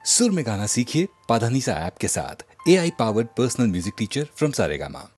सुर में गाना सीखिए पाधानीसा ऐप के साथ। AI powered personal music teacher from Saregama.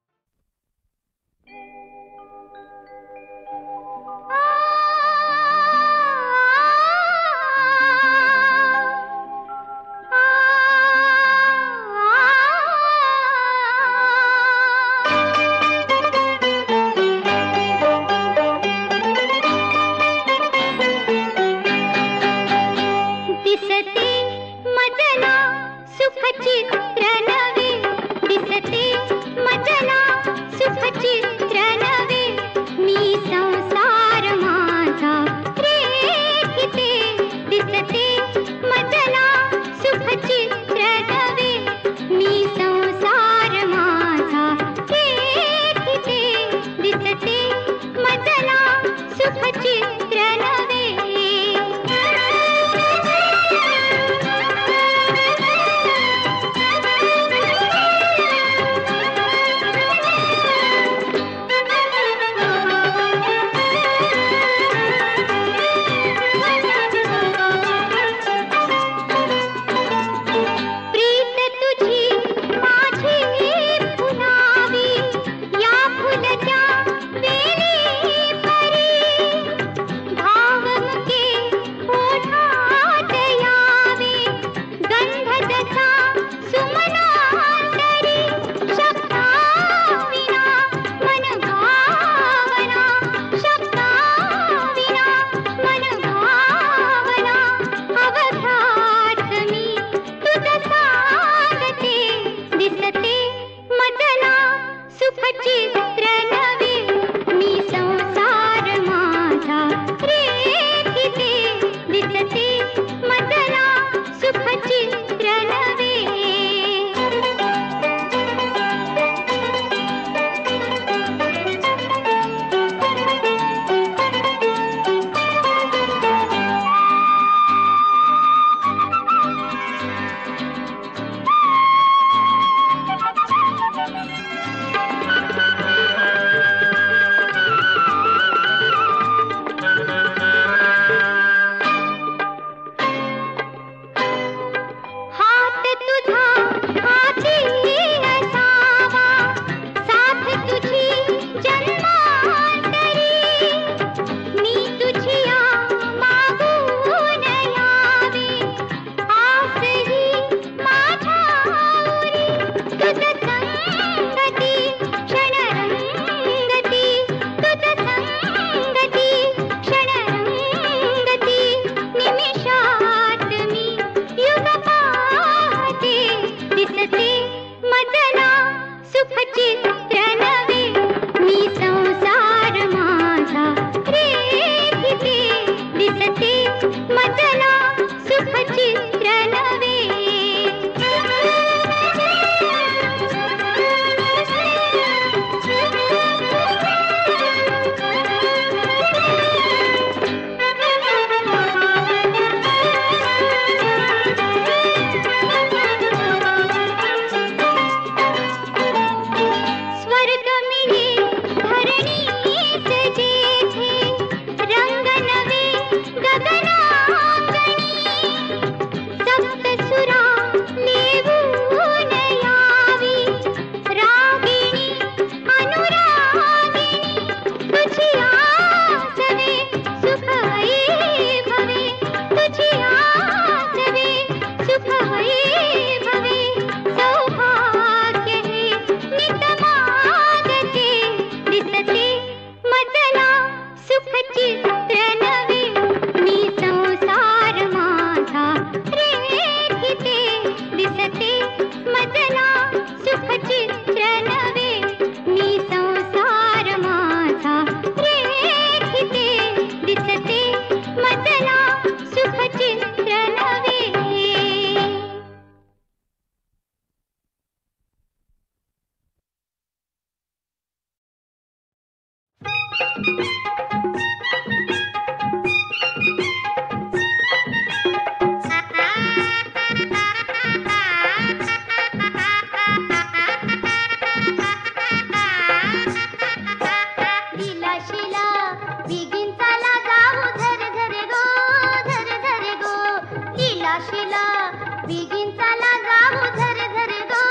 बिगीन चला जाऊ धर धर गो,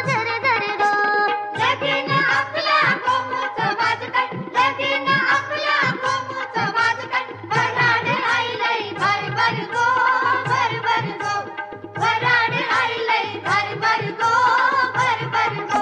धर धर गो. लगीन आपल्या गोमूचं वाजतंय, लगीन आपल्या गोमूचं वाजतंय. वऱ्हाड आईलय भर भर गो, भर भर गो. वऱ्हाड आईलय भर भर गो, भर भर गो.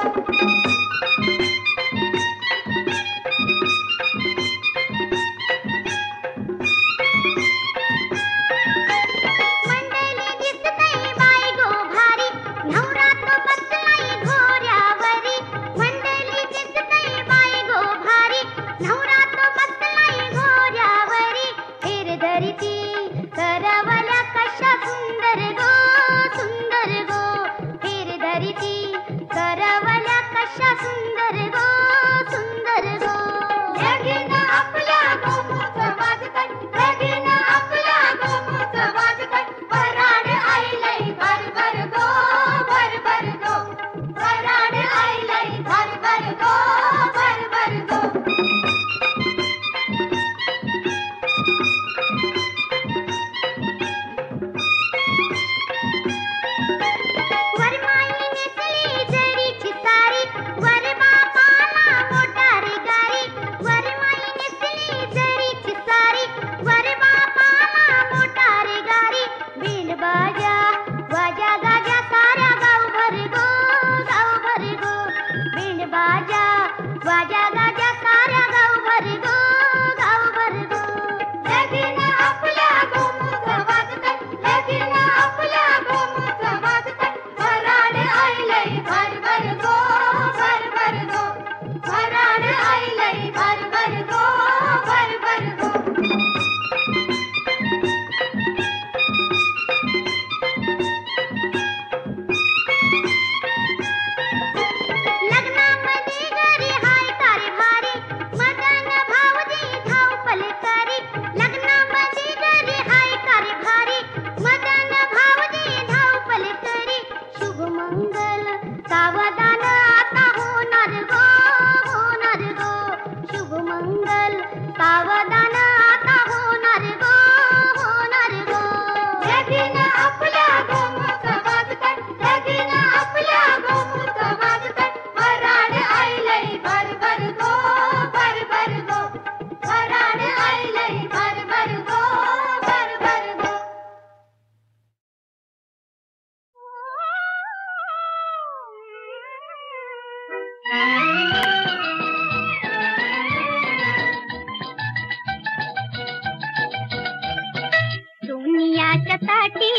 सोनियाच्या ताटी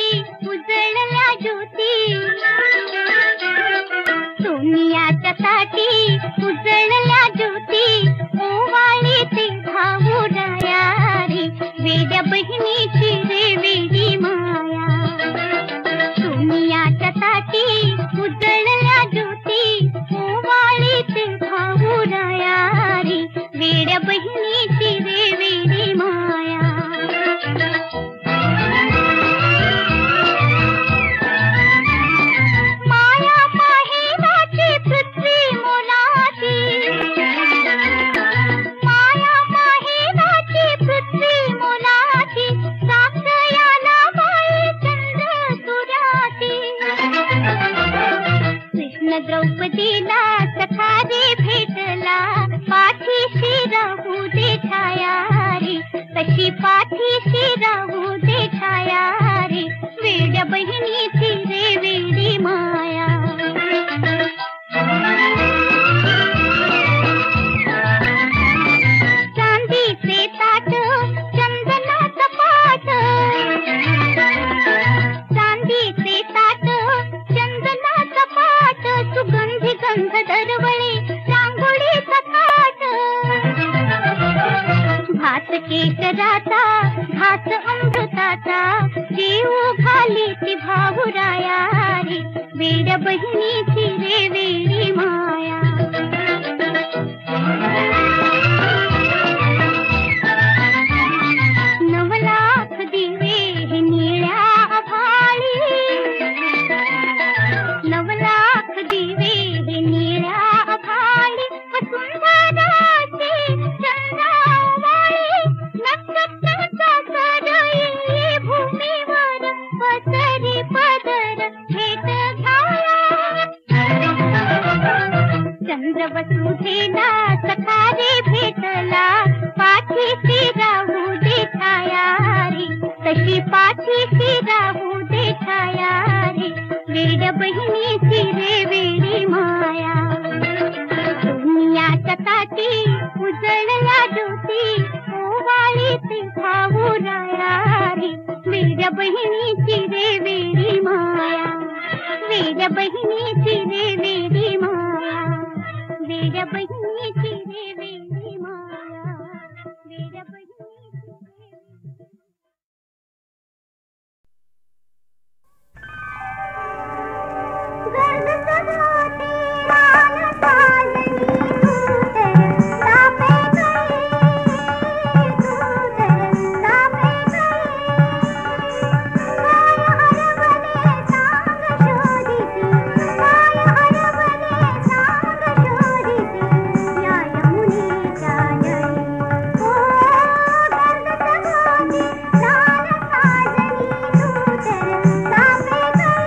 उजळल्या ज्योती, सोनियाच्या ताटी उजळल्या ज्योती. ओवाळी ते भाऊराया रे, वेड्या बहिणीची रे वेडी माया. सोनियाच्या ताटी उजळल्या ज्योती, ओवाळी ते भाऊराया रे, वेड्या बहिणीची रे वेडी माया. द्रौपदीला सखारी भेटला, पाठीशी राहू दे छाया रे, तशी पाठीशी राहू दे छाया रे, वेड्या बहिणीची रे वेडी माया. चांदीचे ताट चंदनाचं पाट, चांदीचे ताट चंदनाचं पाट, सुगंधी गंध दरवळे रांगोळीचा थाट. भात केशराचा घास अमृताचा, जीव घाली ती भाऊराया रे, वेड्या बहिणीची रे वेडी माया. नवलाख दिवे हे निळ्या आभाळी, नवलाख दिवे हे निळ्या आभाळी. वसुंधराचे चंद्रावळी, नक्षत्राचा सर येई भूमीवर पदरी पदर चंद्र वसुधेला सखारे भेटला, पाठीशी राहू दे छाया रे, तशी पाठीशी राहू दे छाया रे, वेड बहिणीची रे वेडी माया. दुनियाच्या ताटी उजळल्या ज्योती, ओवाळी ते भाऊ राया रे, वेड बहिणीची रे वेडी माया, वेड बहिणीची रे वेडी माया, वेड बहिणीची रे वेडी माया, वेड बहिणीची रे. गर्द सजाते मान साजनी तू तर तापे गई, तू तर तापे गई. काय हरवले सांग शोधिती, काय हरवले सांग शोधिती, या यमुनेच्या जळी. ओ गर्द सजाते मान साजनी तू तर तापे गई,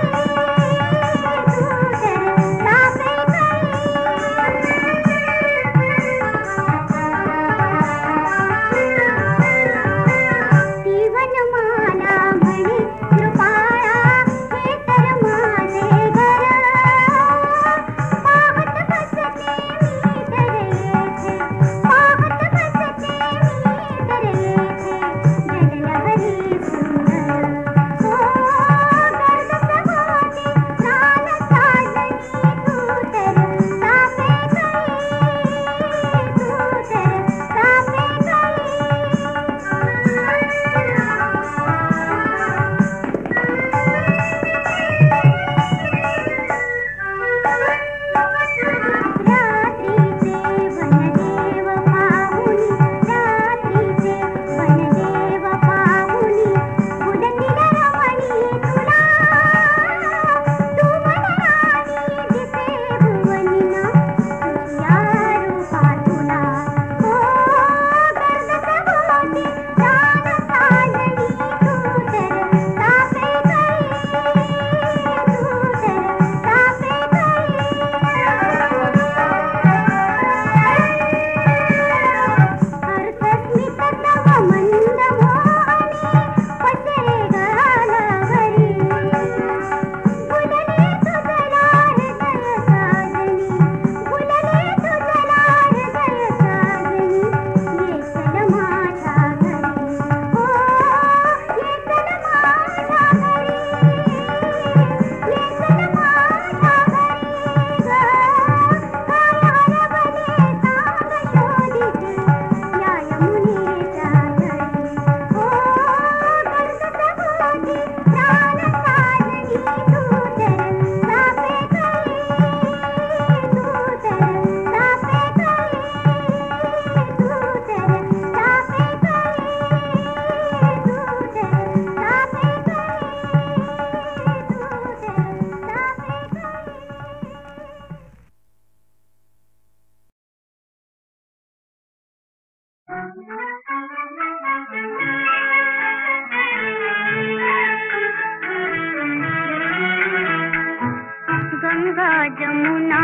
गंगा जमुना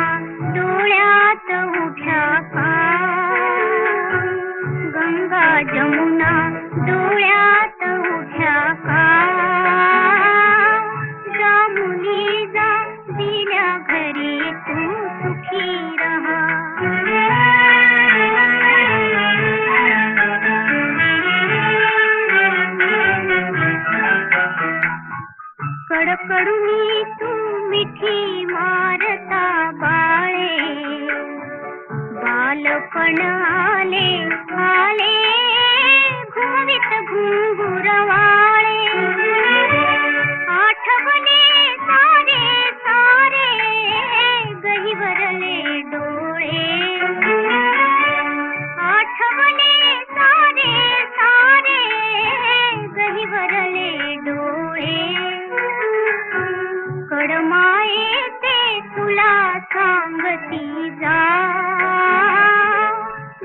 डोळ्यात उठ्या का, गंगा जमुना डोळ्यात उठ्या का, जा मुली जा दिल्या घरी तू सुखी रहा. कडकडुनी तू मिठी मारता बाळे, बालपण आले आले घुमवीत घुंगुरवाळे. आठवले सारे सारे गहिवरले डोळे, आठवले सारे सारे गहिवरले डोळे. कडमाये ते तुला सांगती जा,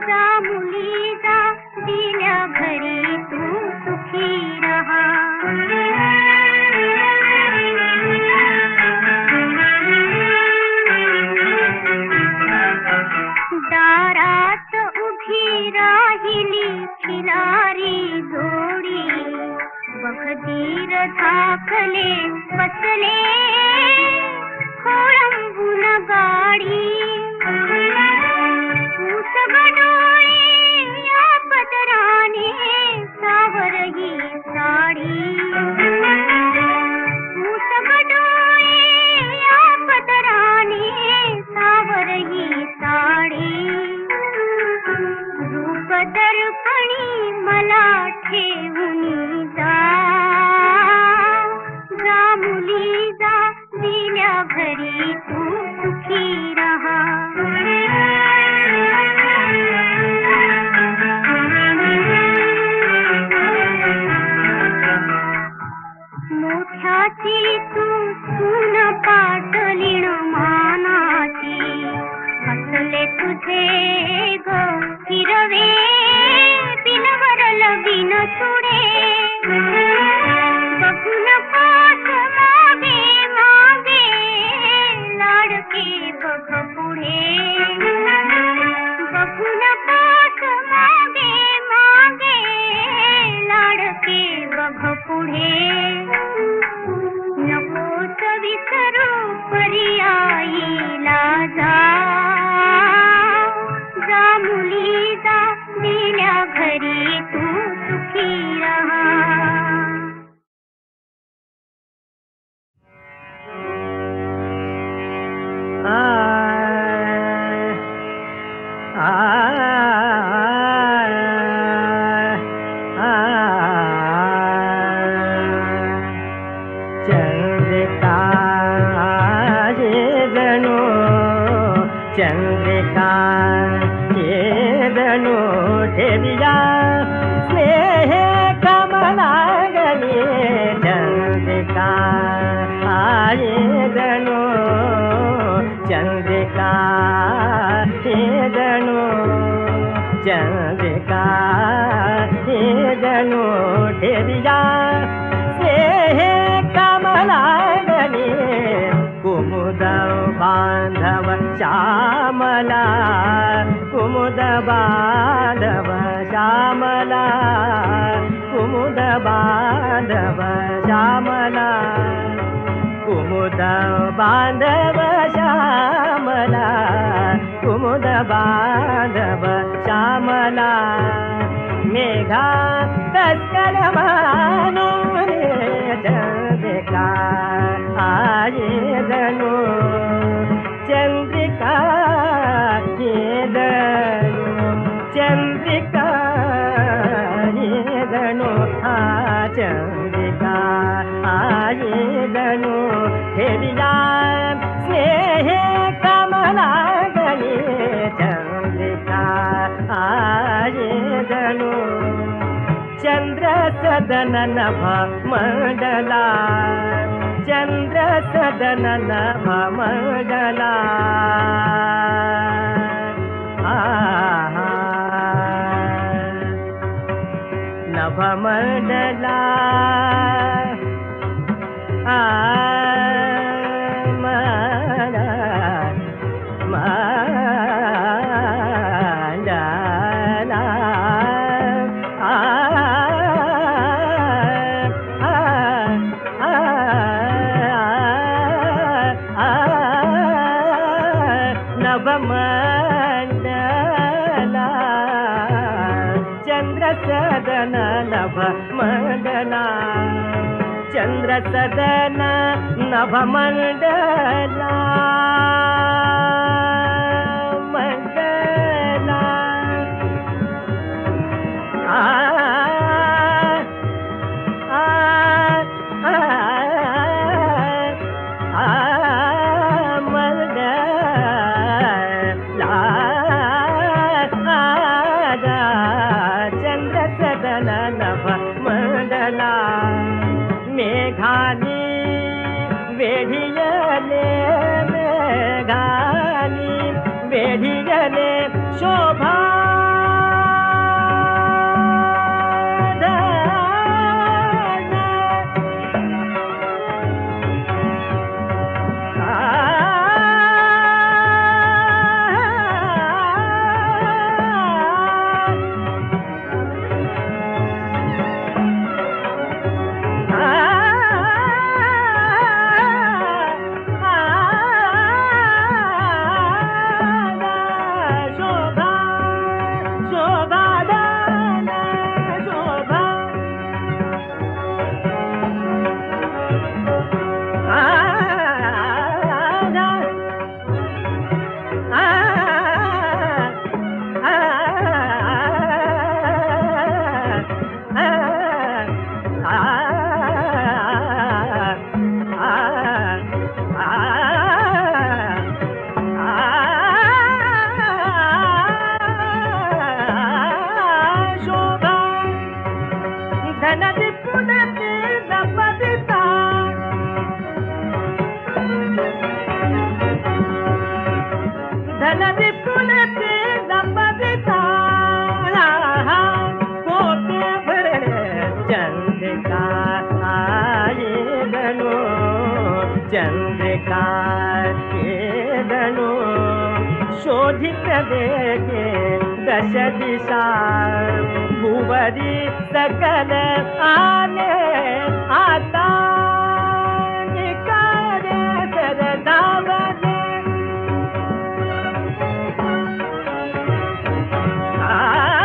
जा मुली जा दिल्या घरी तू सुखी रहा. बसले खोळंबून गाडी उसगडोळे या पदराने सावरही साडी उसगडोळे या पदराने सावरही साडी रूप दर्पणी मला ठेवून जा जा मुली जा दिल्या घरी तू सुखी रहा मोठ्याची तू सून पाटलीण मानाची असले तुझे ग हिरवे बिनवर लविन चुडे बघून पास मागे मागे लाडके बघ पुढे बघून पास मागे मागे लाडके बघ पुढे नकोस विसरू पर्यायीला जा जा मुली जा दिल्या घरी तू सुखी रहा चंद्रिका चेदनु ठेविया स्नेह कमलागले चंद्रिका आयेदनु चंद्रिका चेदनु चंद्रिका चेदनु ठेविया स्नेह कमलागले कुमुद बांधव श्यामला कुमुद बांधव श्यामला कुमुद बांधव श्यामला कुमुद बांधव श्यामला कुमुद बांधव श्यामला मेघा तस्कर मानून चंद्रिका आयेदनु चंद्रिका येदनु चंद्रिका येदनु चंद्रिका आयेदनु ठेविया स्नेह कमलागले चंद्रिका आयेदनु चंद्र सदन नभ मंडला चंद्र सदन नभ मंडला नभ मंडला सदन नभ मंडला चंद्र सदन नभ मंडला मंडला मेघानी वेढियले मेघानी वेढियले शोभा मन विपुलते जपविता कोटे भरले चंद्रिका ये गणो चंद्रिका ये गणो शोधित देखे दश दिशा भुवरी सकल आने आता निकारे सरदावने आता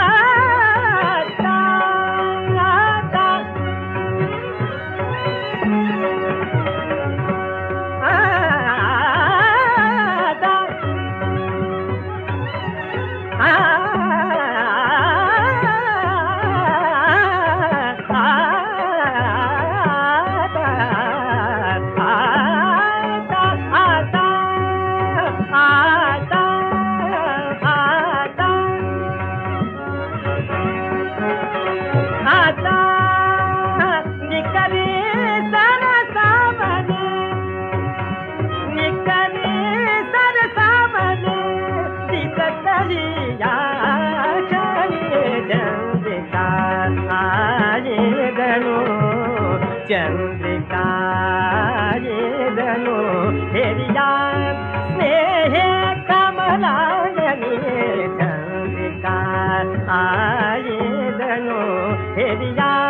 आता चंद्रिका ये गणो हेरिया स्नेह कमलायनी चंद्रिका ये गणो हेरिया